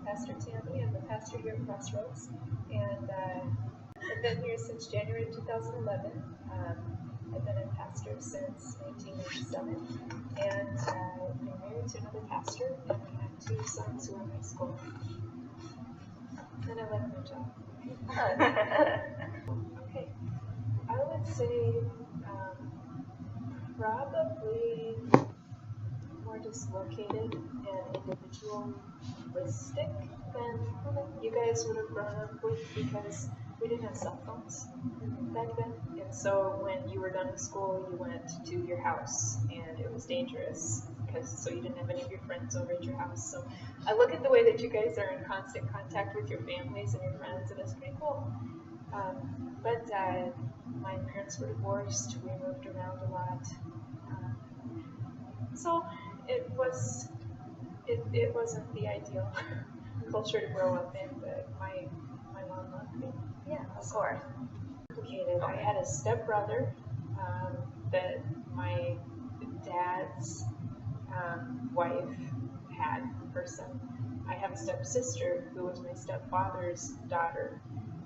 Pastor Tammy. I'm the pastor here at Crossroads, and I've been here since January of 2011. I've been a pastor since 1997, and I'm married to another pastor, and I have 2 sons who are in high school. And I like my job. Okay, I would say probably more dislocated and individualistic than you guys would have grown up with, because we didn't have cell phones back then. And so when you were done with school, you went to your house, and it was dangerous so you didn't have any of your friends over at your house. So I look at the way that you guys are in constant contact with your families and your friends, and it's pretty cool. But my parents were divorced. We moved around a lot. So it wasn't the ideal culture to grow up in, but my mom loved me. Yeah, of course. Complicated. I had a stepbrother that my dad's wife had her son. I have a stepsister who was my stepfather's daughter,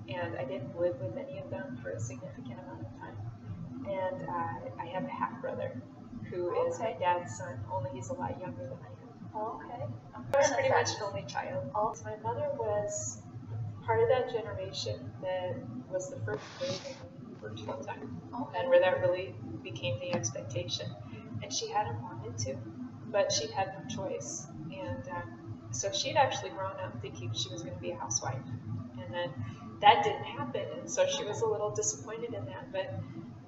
and I didn't live with any of them for a significant amount of time. And I have a half-brother who is my dad's son, only he's a lot younger than I am. Oh, okay. I was pretty much an only child. My mother was part of that generation that was the first baby for full time, and where that really became the expectation. And she hadn't wanted to, but she had no choice. And so she'd actually grown up thinking she was going to be a housewife. And then that didn't happen, and so she was a little disappointed in that. But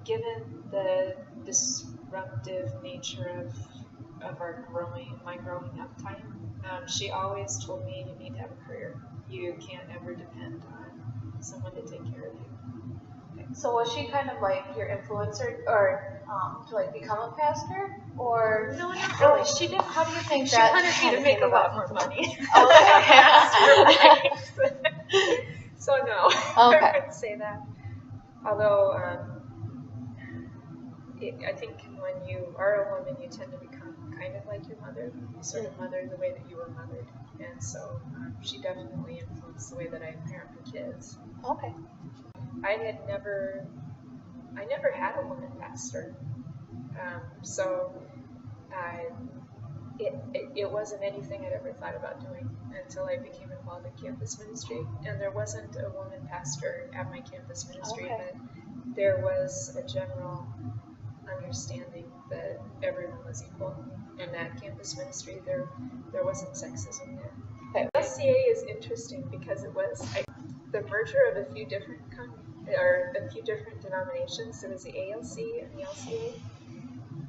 given the disruptive nature of my growing up time, she always told me, you need to have a career. You can't ever depend on someone to take care of you. Okay. So was she kind of like your influencer, or to like become a pastor, or no, not really. She didn't. How do you think She that? wanted me to make a lot more money. Okay. So no, Okay. I wouldn't say that. Although I think when you are a woman, you tend to become kind of like your mother. You sort of mother the way that you were mothered, and so she definitely influenced the way that I parent my kids. Okay. I never had a woman pastor, so it wasn't anything I'd ever thought about doing until I became involved in campus ministry. And there wasn't a woman pastor at my campus ministry, but there was a general understanding that everyone was equal in that campus ministry. There wasn't sexism there. Okay. LCA is interesting because it was the merger of a few different denominations. There was the ALC and the LCA,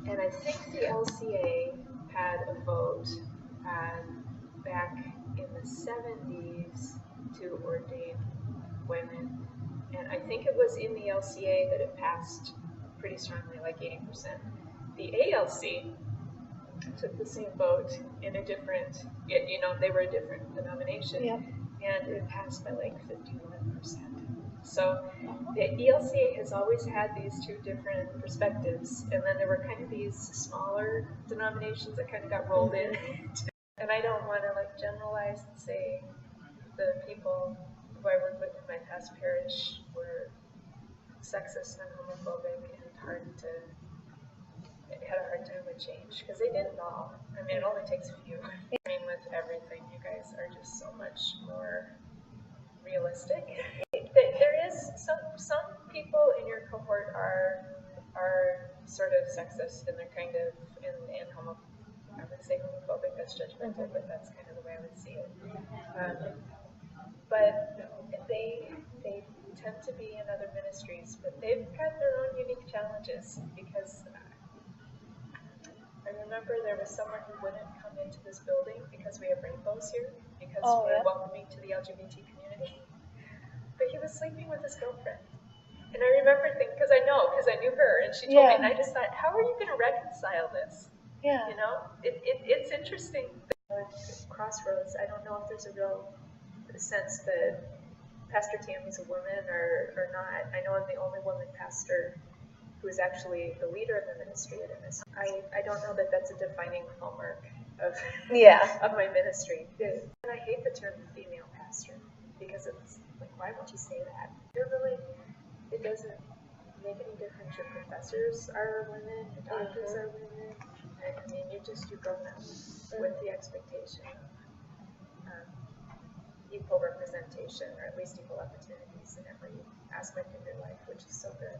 and I think the LCA had a vote back in the 70s to ordain women, and I think it was in the LCA that it passed pretty strongly, like 80%. The ALC took the same vote in a different, they were a different denomination, and it passed by like 51%. So the ELCA has always had these 2 different perspectives, and then there were kind of these smaller denominations that kind of got rolled in. And I don't want to like generalize and say the people who I worked with in my past parish were sexist and homophobic and had a hard time with change, because they didn't all. I mean, it only takes a few. I mean, with everything, you guys are just so much more realistic. There is some people in your cohort are sort of sexist, and they're kind of and I would say homophobic. That's judgmental, but that's kind of the way I would see it. But they tend to be in other ministries, but they've got their own unique challenges, because I remember there was someone who wouldn't come into this building because we have rainbows here, because we're welcoming to the LGBT community. But he was sleeping with his girlfriend. And I remember thinking, because I knew her, and she told me, and I just thought, how are you going to reconcile this? Yeah. It's interesting. Crossroads, I don't know if there's a real sense that Pastor Tammy's a woman or not. I know I'm the only woman pastor who is actually the leader of the ministry at MS. I don't know that that's a defining hallmark of Yeah. of my ministry. And I hate the term female pastor because it's like, why would you say that? It doesn't make any difference. Your professors are women, your doctors are women. I mean, you go them with the expectation of equal representation, or at least equal opportunities in every aspect of your life, which is so good.